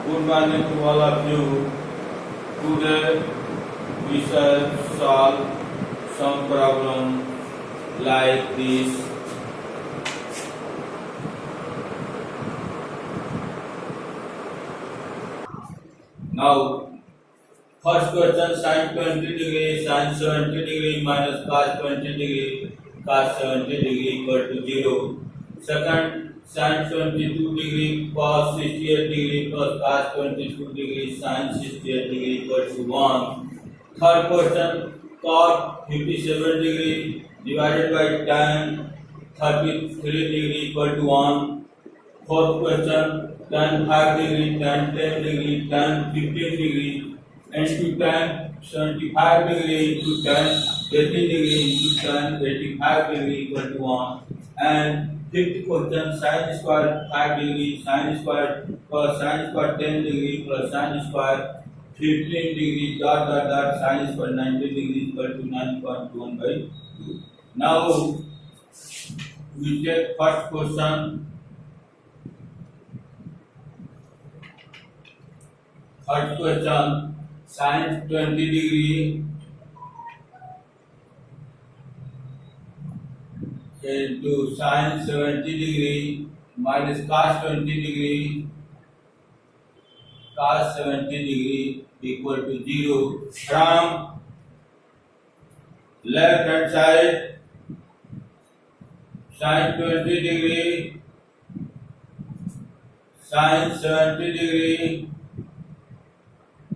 Good morning to all of you. Today we shall solve some problem like this. Now, first question, sin 20 degree, sin 70 degree minus cos 20 degree, cos 70 degree equal to 0. Second, sin 22 degree, cos 68 degree plus cos 22 degree, sin 68 degree equal to 1. Third question, cot 57 degree divided by tan 33 degree equal to 1. Fourth question, tan 5 degree, tan 10 degree, tan 15 degree, into tan 75 degree into tan 80 degree into tan 85 degree equal to 1. And fifth question, sin square 5 degree, sin square plus sin square 10 degree plus sin square 15 degree dot sin square 90 degree equal to 9.1 by 2. Now we take first question. First question, sin 20 degree into sin 70 degree minus cos 20 degree, cos 70 degree equal to 0. From left hand side, sin 20 degree, sin 70 degree,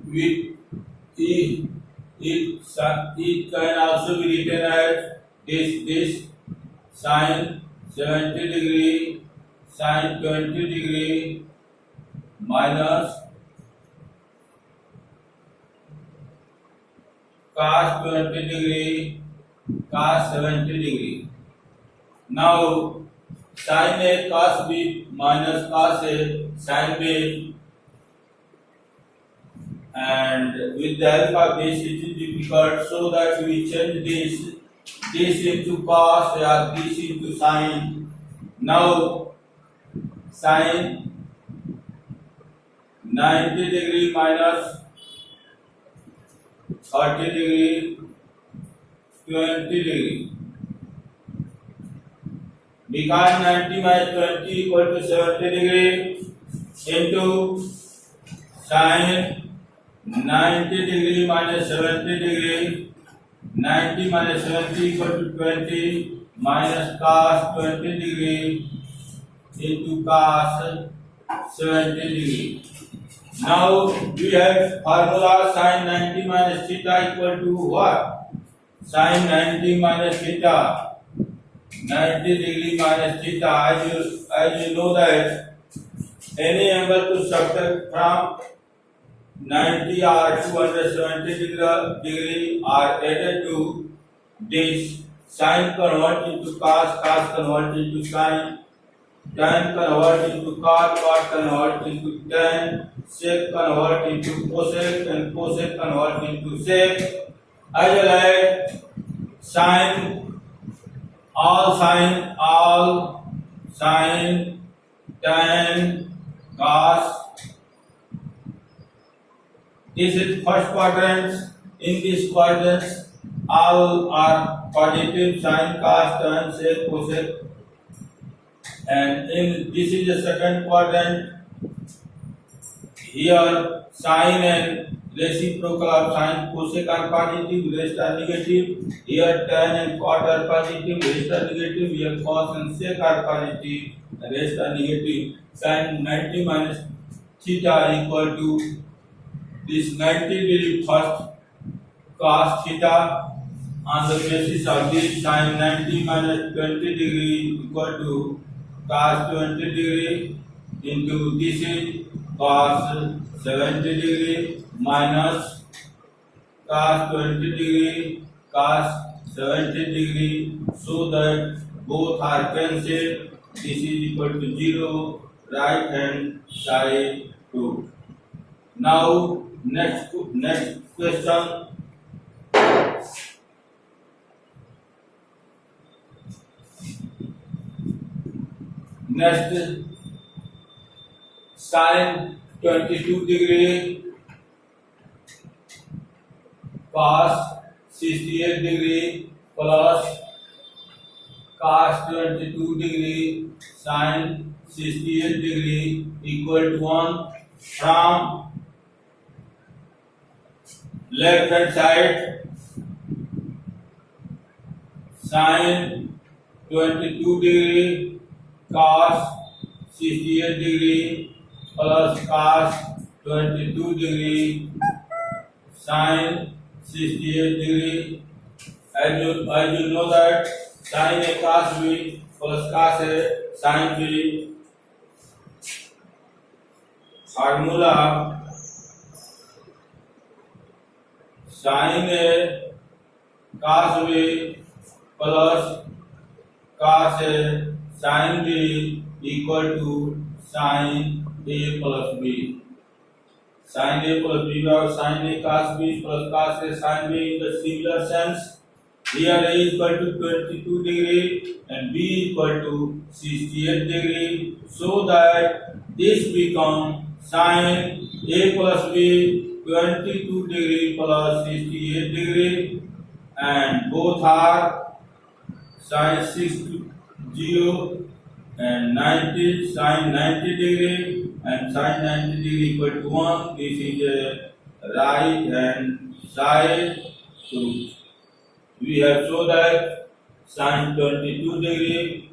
with it can also be written as this sin 70 degree, sin 20 degree minus cos 20 degree, cos 70 degree. Now sin A cos B minus cos A sin B, and with the help of this it is difficult, so that we change this into cos or this into sin. Now sin 90 degree minus 30 degree 20 degree, because 90 minus 20 equal to 70 degree into sin 90 degree minus 70 degree, 90 minus 70 equal to 20 minus cos 20 degree into cos 70 degree. Now we have formula sin 90 minus theta equal to what? Sin 90 minus theta, 90 degree minus theta, as you know that any angle to subtract from 90 or 270 degree are added to this. Sin convert into cos, cos convert into sin, tan convert into cot, cot convert into tan, sec convert into cosec, and cosec convert into sec. As well as sin, all sin, tan, cos. This is first quadrant. In this quadrant, all are positive: sin, cos, tan, sec, cosec. And in this is the second quadrant. Here, sin and reciprocal of sin, cosec are positive, rest are negative. Here, tan and cot are positive, rest are negative. Here, cos and sec are positive, rest are negative. Sin 90 minus theta equal to this 90 degree first cos theta. On the basis of this, sin 90 minus 20 degree equal to cos 20 degree into this is cos 70 degree minus cos 20 degree, cos 70 degree, so that both are cancelled. This is equal to 0, right hand side 2. Now next question. Next, sin 22 degree cos 68 degree plus cos 22 degree sin 68 degree equal to 1 from left hand side sin 22 degree cos 68 degree plus cos 22 degree sin 68 degree. As you know that sin A cos B plus cos A sin B formula sin A cos B plus cos A sin B equal to sin A plus B. Sin A plus B or sin A cos B plus cos A sin B in the similar sense. Here A is equal to 22 degree and B equal to 68 degree, so that this becomes sin A plus B 22 degree plus 68 degree, and both are sin 60 and 90 sin 90 degree and sin 90 degree equal to 1. This is a right hand side. So we have shown that sin 22 degree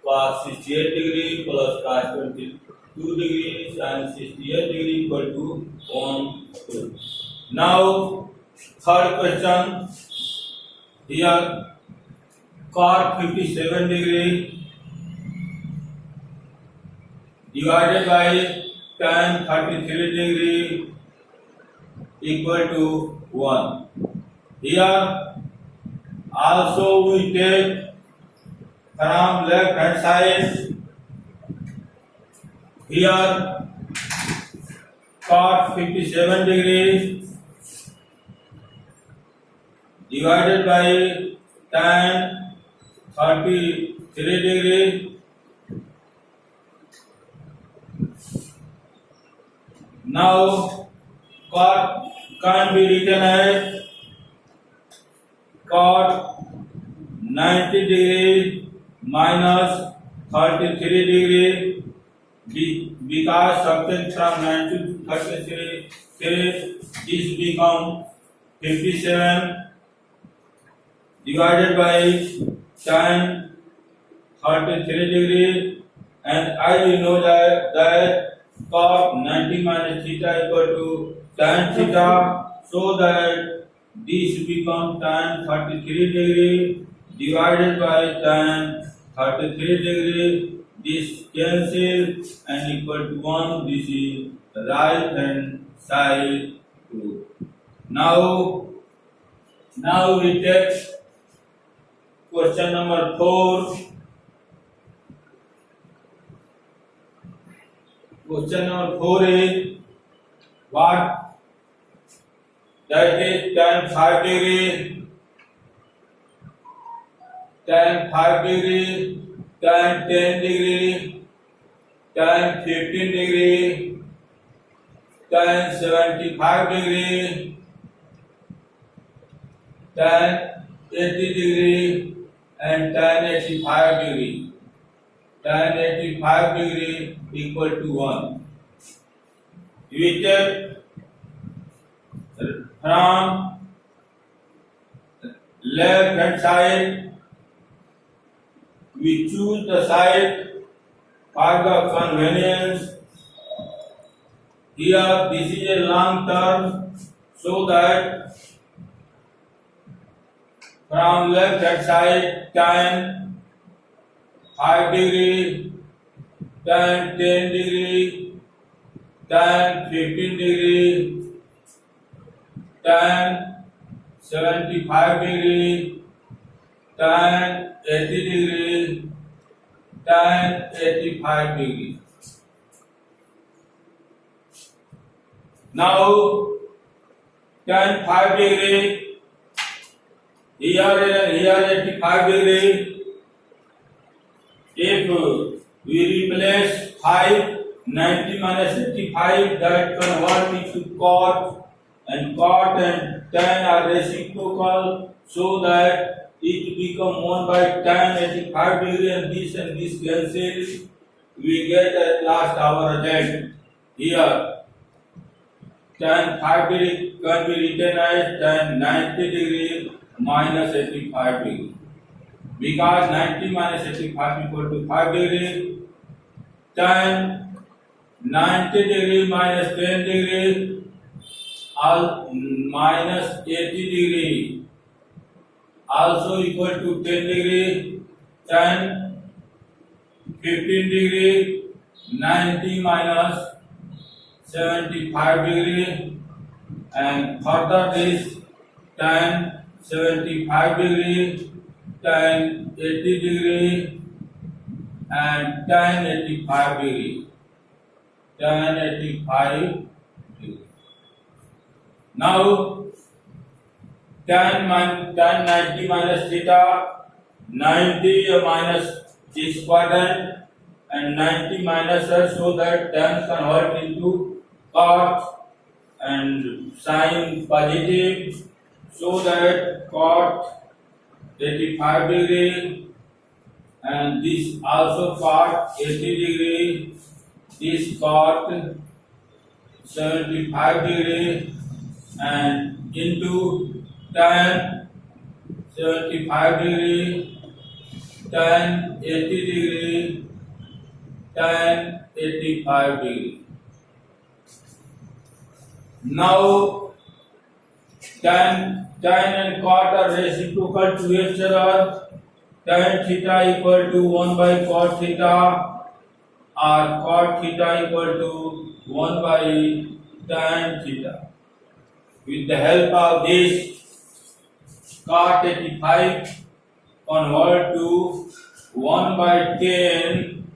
cos 68 degree plus cos 22 degree sin 68 degree equal to 1. Now third question, here cot 57 degree divided by tan 33 degree equal to 1. Here also we take from left hand side, here cot 57 degree divided by tan 33 degree. Now cot can be written as cot 90 degree minus 33 degree, because subtract from 90 to 33, this become 57 divided by tan 33 degree, and I will know that cot 90 minus theta equal to tan theta, so that this becomes tan 33 degree divided by tan 33 degree. This cancel and equal to 1. This is right hand side rule. Now we take question number 4. Question number 4 is what? That is tan 5 degree, tan 5 degree, tan 10 degree, tan 15 degree, tan 75 degree, tan 80 degree, and tan 85 degree. Tan 85 degree equal to 1. We take from left hand side, we choose the side for the convenience. Here this is a long term, so that from left hand side tan 5 degree, tan 10 degree, tan 15 degree, tan 75 degree, tan 80 degree, tan 85 degree. Now tan 5 degree, here 85 degree. If we replace 5 90 minus 85, that convert into cot, and cot and tan are reciprocal, so that it become 1 by tan 85 degree, and this cancel. We get at last our result. Here tan 5 degree can be written as tan 90 degree minus 85 degree. Because 90 minus 85 equal to 5 degree, tan 90 degree minus 10 degree all minus 80 degree also equal to 10 degree, tan 15 degree 90 minus 75 degree, and further this tan 75 degree, tan 80 degree, and tan 85 degree, tan 85 degree. Now tan 90 minus theta, 90 minus this quadrant and 90 minus us, so that tan convert into cot and sine positive, so that cot 85 degree, and this also cot 80 degree, this cot 75 degree, and into tan 75 degree, tan 80 degree, tan 85 degree. Now tan and cot are reciprocal to each other. Tan theta equal to 1 by cot theta, or cot theta equal to 1 by tan theta. With the help of this, cot 85 convert to 1 by 10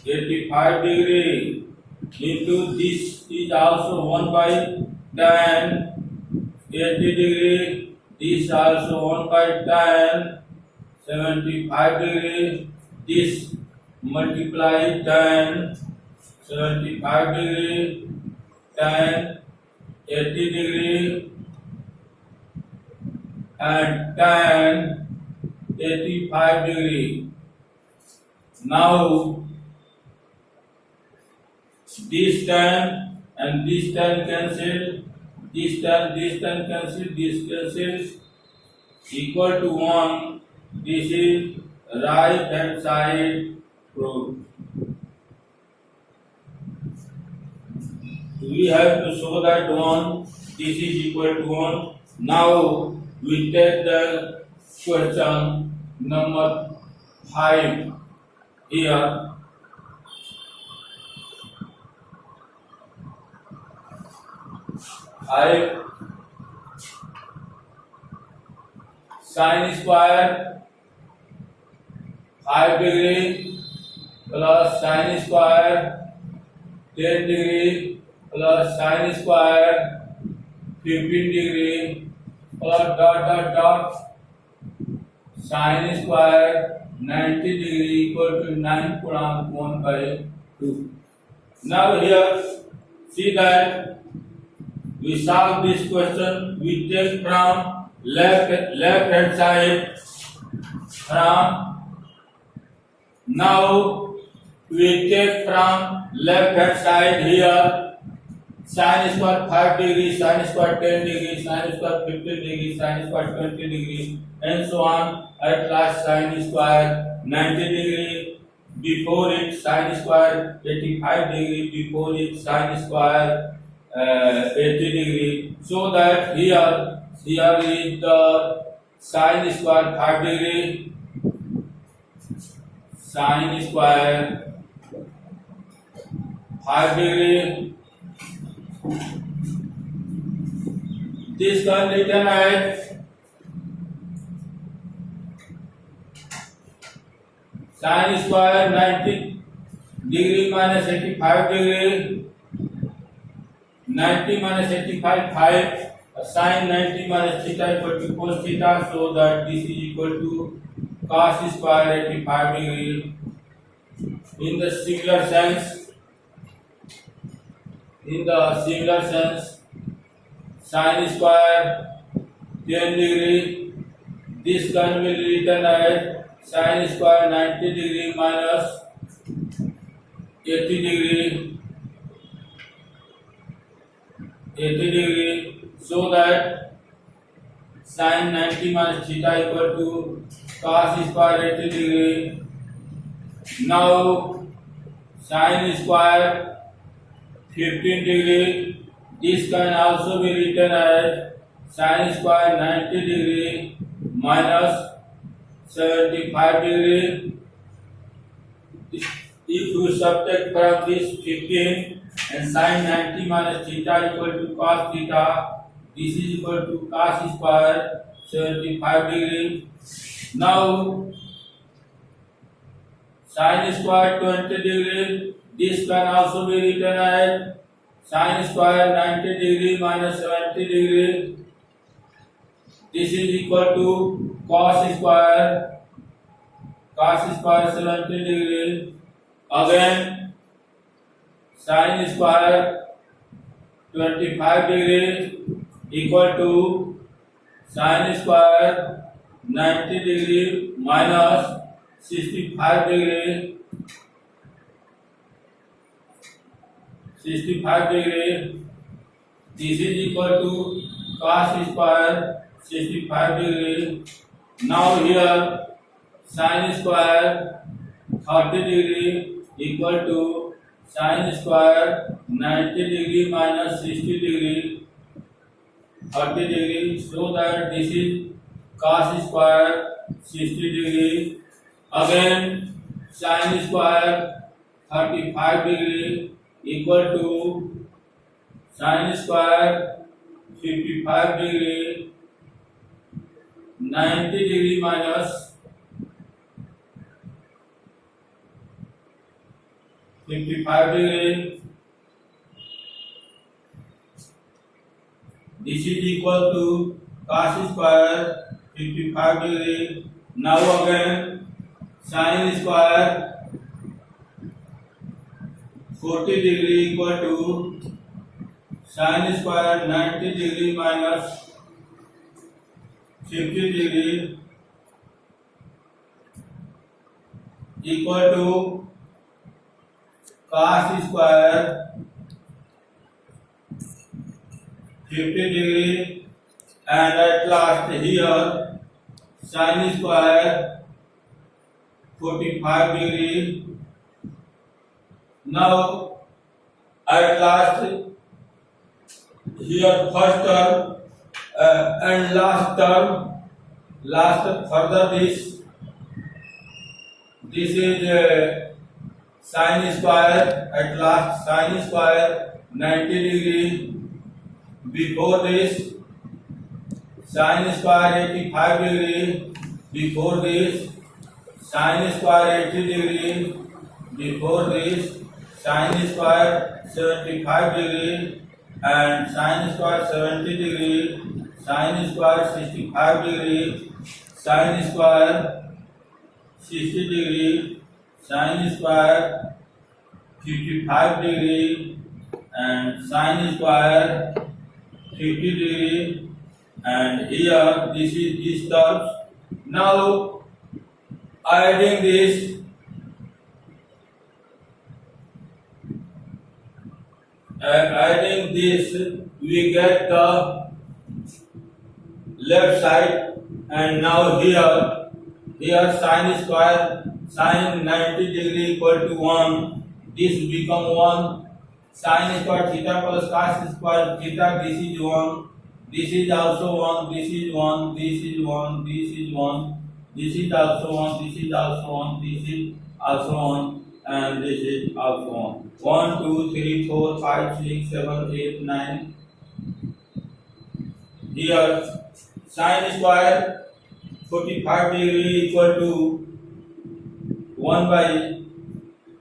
85 degree, into this is also 1 by tan 80 degree, this also 1 by tan 75 degree, this multiply tan 75 degree, tan 80 degree, and tan 85 degree. Now this tan and this tan cancel, this tan cancel, this cancels, equal to 1. This is right hand side proof. We have to show that 1, this is equal to 1. Now we take the question number 5 here. Sine square 5 degree plus sine square 10 degree plus sine square 15 degree plus dot sine square 90 degree equal to 9.1 by 2. Now here see that we solve this question. We take from left hand side. Now we take from left hand side here. Sine square 5 degree, sine square 10 degree, sine square 15 degree, sine square 20 degree, and so on. At last sine square 90 degree. Before it sine square 85 degree. Before it sine square 80 degree, so that here is the sine square 5 degree, sine square 5 degree. This can be written as sine square 90 degree minus 85 degree. 90 minus 85, 5. Sine 90 minus theta equal to cos theta, so that this is equal to cos square 85 degree. In the similar sense, in the similar sense, sin square 10 degree, this can be written as sin square 90 degree minus 80 degree, so that sin 90 minus theta equal to cos square 80 degree. Now sin square 15 degree, this can also be written as sin square 90 degree minus 75 degree. If you subtract from this 15 and sin 90 minus theta equal to cos theta, this is equal to cos square 75 degree. Now sin square 20 degree, this can also be written as sin square 90 degree minus 70 degree. This is equal to cos square 70 degree. Again sin square 25 degree equal to sin square 90 degree minus 65 degree. This is equal to cos square 65 degree. Now here sin square 30 degree equal to sin square 90 degree minus 60 degree, 30 degree, so that this is cos square 60 degree. Again sin square 35 degree equal to sin square 55 degree, 90 degree minus 55 degree. This is equal to cos square 55 degree. Now again sin square 40 degree equal to sin square 90 degree minus 50 degree equal to cos square 50 degree, and at last here sin square 45 degree. Now at last here first term and last further this is sin square, at last sin square 90 degree, before this sin square 85 degree, before this sin square 80 degree, before this sin square 75 degree, and sin square 70 degree, sin square 65 degree, sin square 60 degree, sin square 55 degree, and sin square 50 degree, and here this is these terms. Now adding this, we get the left side, and now here sin square sin 90 degree equal to 1, this become 1, sin square theta plus cos square theta, this is 1, this is also 1, this is 1, this is 1, this is 1, this is also 1, this is also 1, this is also 1, and this is also 1. 1, 2, 3, 4, 5, 6, 7, 8, 9. Here sin square 45 degree equal to 1 by,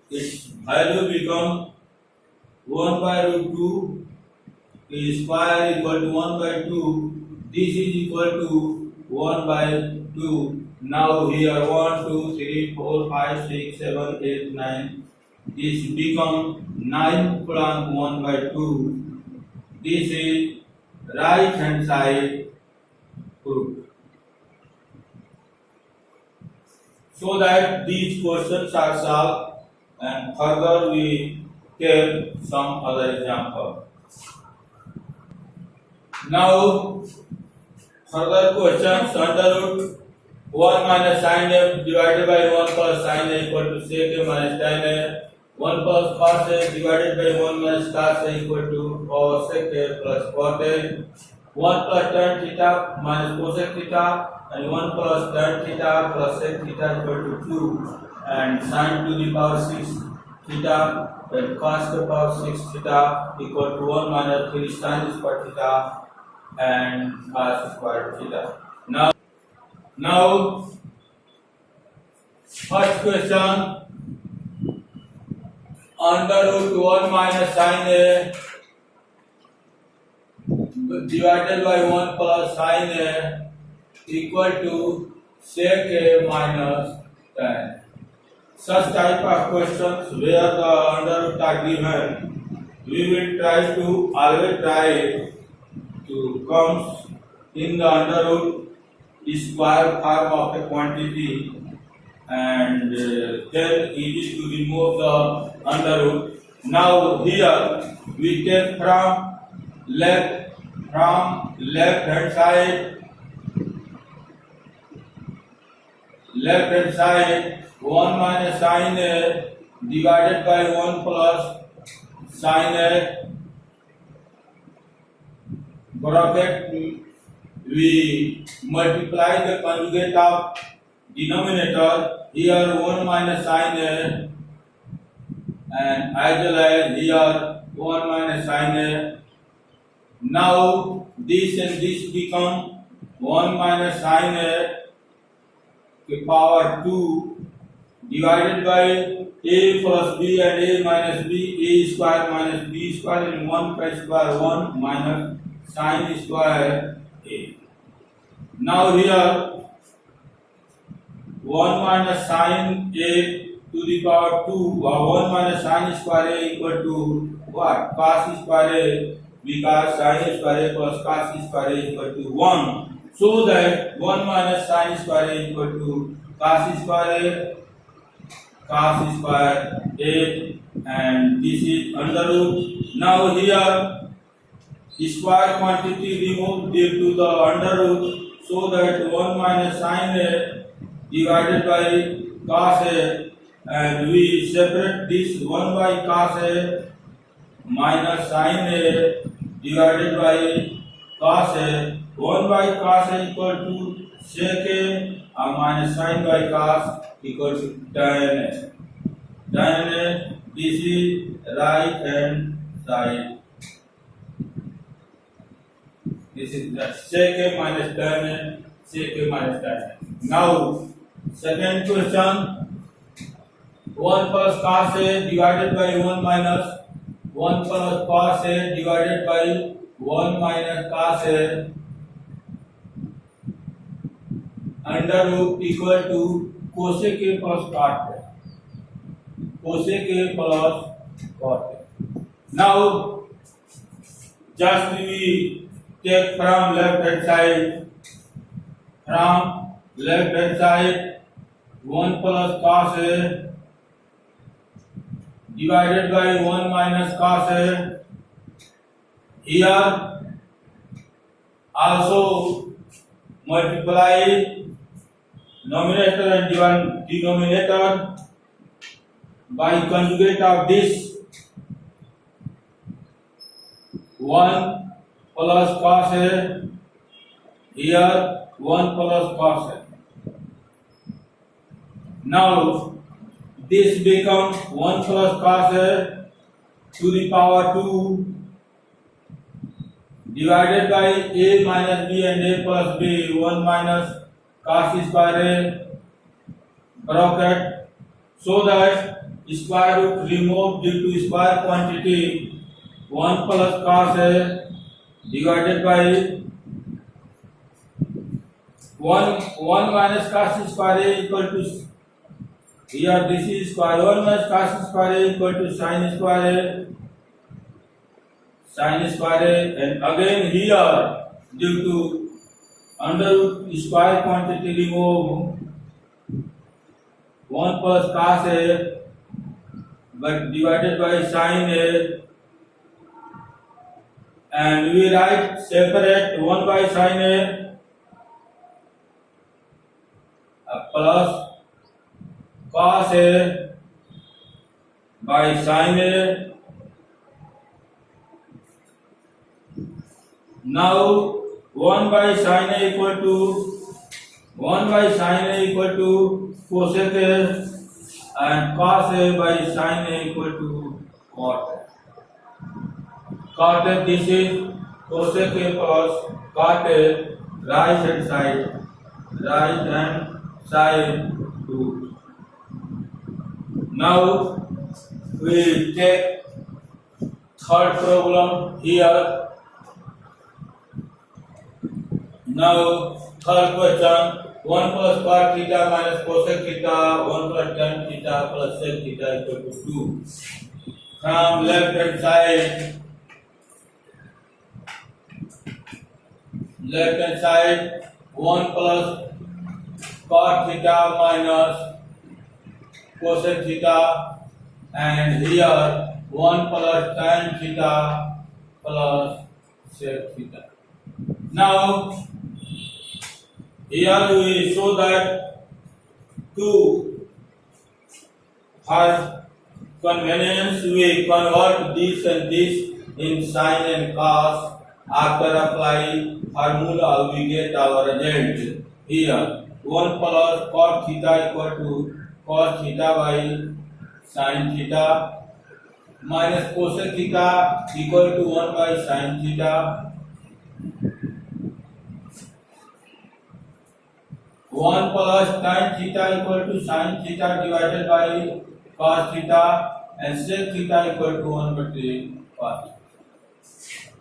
its value become 1 by root 2 is square equal to 1 by 2. This is equal to 1 by 2. Now here 1, 2, 3, 4, 5, 6, 7, 8, 9. This become 9 plus 1 by 2. This is right hand side proof. So that these questions are solved, and further we take some other example. Now further questions. Under root 1 minus sin f divided by 1 plus sin a equal to sec a minus tan a. 1 plus cos a divided by 1 minus cos a equal to cosec a plus cot a. 1 plus tan theta minus cosec theta, and 1 plus tan theta plus sec theta equal to 2, and sin to the power 6 theta and cos to the power 6 theta equal to 1 minus 3 sin square theta and cos square theta. Now first question. Under root 1 minus sin a divided by 1 plus sin a equal to sec a minus tan. Such type of questions where the under root are given, we will always try to come in the under root square form of a quantity, and then it is to remove the under root. Now here we take from left hand side 1 minus sin a divided by 1 plus sin a, bracket, we multiply the conjugate of denominator, here 1 minus sin a, and as well as here 1 minus sin a. Now this and this become 1 minus sin a to power 2 divided by a plus b and a minus b, a square minus b square, and 1 pi square 1 minus sin square a. Now here 1 minus sin a to the power 2, or 1 minus sin square a equal to what? Cos square a, because sin square a plus cos square a equal to 1. So that 1 minus sin square a equal to cos square a, and this is under root. Now here square quantity removed due to the under root, so that 1 minus sin a divided by cos a, and we separate this 1 by cos a minus sin a divided by cos a. 1 by cos a equal to sec a, minus sin by cos equal to tan a. Tan a, this is right hand side. This is the sec a minus tan a, sec a minus tan a. Now second question. 1 plus cos a divided by 1 minus 1 plus cos a divided by 1 minus cos a under root equal to cosec a plus cot a. Cosec a plus cot a. Now just we take from left hand side 1 plus cos a divided by 1 minus cos a. Here also multiply numerator and denominator by conjugate of this 1 plus cos a, here 1 plus cos a. Now this becomes 1 plus cos a to the power 2 divided by a minus b and a plus b, 1 minus cos square a, bracket, so that square root removed due to square quantity 1 plus cos a divided by 1 minus cos square a equal to Here this is square 1 minus cos square A equal to sin square A. Sin square A, and again here due to under root square quantity remove 1 plus cos A but divided by sin A, and we write separate 1 by sin A plus cos A by sin A. Now 1 by sin A equal to cosec A, and cos A by sin A equal to cot A. Cot A, this is cosec A plus cot A, right hand side 2. Now we take third problem here. Now third question, 1 plus cot theta minus cosec theta, 1 plus tan theta plus sec theta equal to 2. From left hand side 1 plus cot theta minus cosec theta, and here 1 plus tan theta plus sec theta. Now here we show that for convenience we convert this and this in sin and cos. After applying formula we get our result. Here 1 plus cot theta equal to cos theta by sin theta minus cosec theta equal to 1 by sin theta. 1 plus tan theta equal to sin theta divided by cos theta, and sec theta equal to 1 by cos.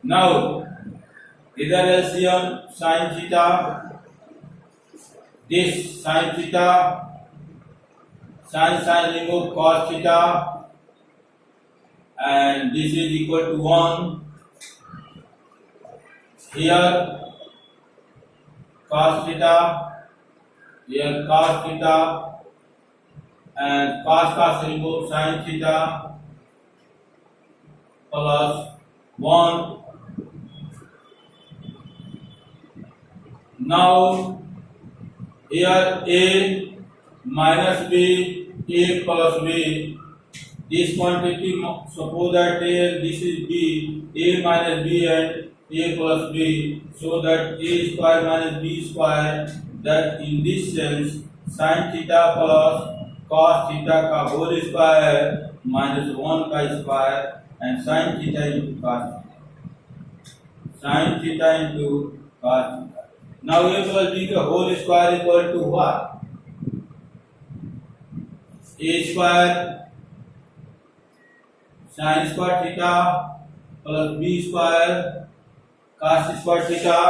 Now either LCM sin theta, this sin theta, sin remove cos theta, and this is equal to 1. Here cos theta, here cos theta, and cos remove sin theta plus 1. Now here A minus B, A plus B, this quantity, suppose that this is B, A minus B and A plus B, so that A square minus B square, that in this sense sin theta plus cos theta का whole square minus 1 का square, and sin theta into cos theta, sin theta into cos theta. Now A plus B का whole square equal to what? A square sin square theta plus B square cos square theta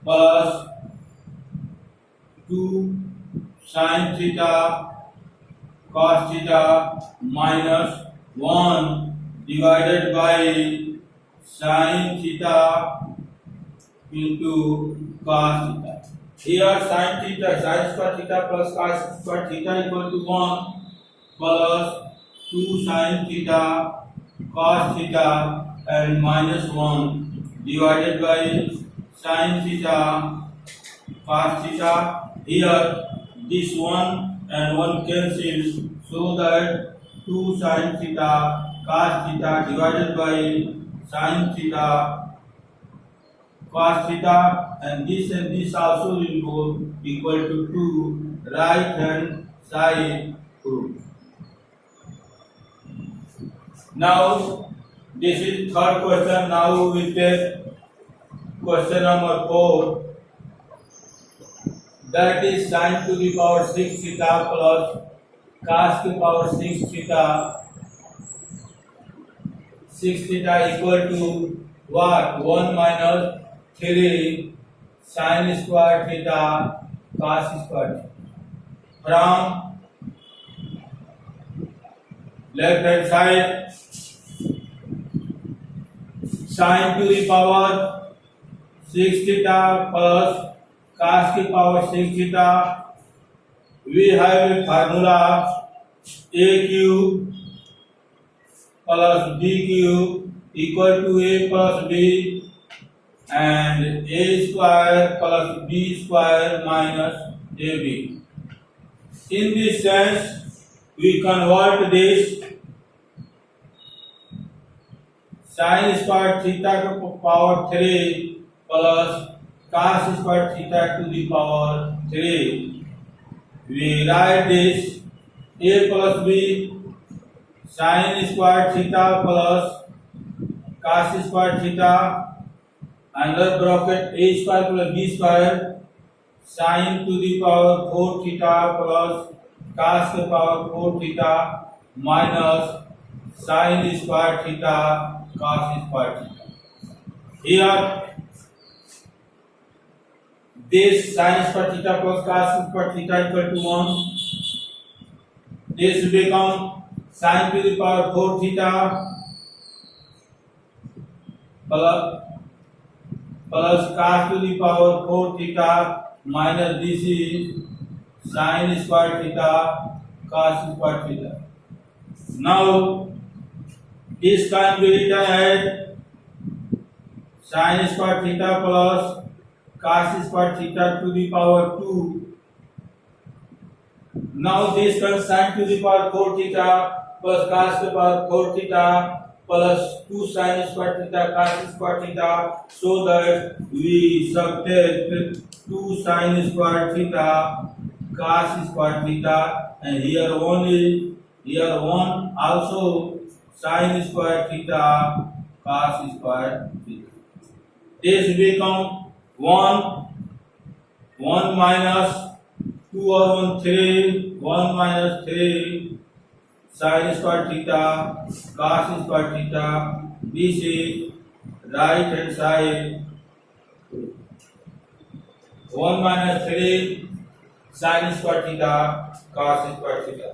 plus 2 sin theta cos theta minus 1 divided by sin theta into cos theta. Here sin square theta plus cos square theta equal to 1 plus 2 sin theta cos theta and minus 1 divided by sin theta cos theta. Here this 1 and 1 cancels, so that 2 sin theta cos theta divided by sin theta cos theta, and this also will go equal to 2 right hand side proof. Now this is third question. Now we take question number 4, that is sin to the power 6 theta plus cos to the power 6 theta. 6 theta equal to what? 1 minus 3 sin square theta cos square theta. From left hand side, sin to the power 6 theta plus cos की power 6 theta. We have a formula a cube plus b cube equal to a plus b and a square plus b square minus ab. In this sense, we convert this sin square theta to power 3 plus cos square theta to the power 3. We write this a plus b sin square theta plus cos square theta under bracket a square plus b square sin to the power 4 theta plus cos to the power 4 theta minus sin square theta cos square theta. Here this sin square theta plus cos square theta equal to 1. This will become sin to the power 4 theta plus cos to the power 4 theta minus this is sin square theta cos square theta. Now this can be written as sin square theta plus cos square theta to the power 2. Now this can sin to the power 4 theta plus cos to the power 4 theta plus 2 sin square theta cos square theta, so that we subtract 2 sin square theta cos square theta and here 1 also sin square theta cos square theta. This become 1 minus 2 or 1 3 1 minus 3 sin square theta cos square theta. This is right hand side 1 minus 3 sin square theta cos square theta.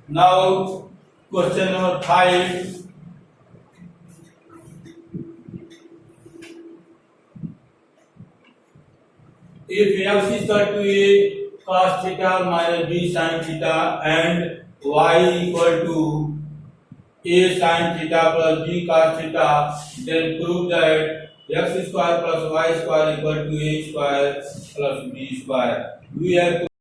Now question number 5. If x is equal to a cos theta minus b sin theta and y equal to a sin theta plus b cos theta, then prove that x square plus y square equal to a square plus b square. We have to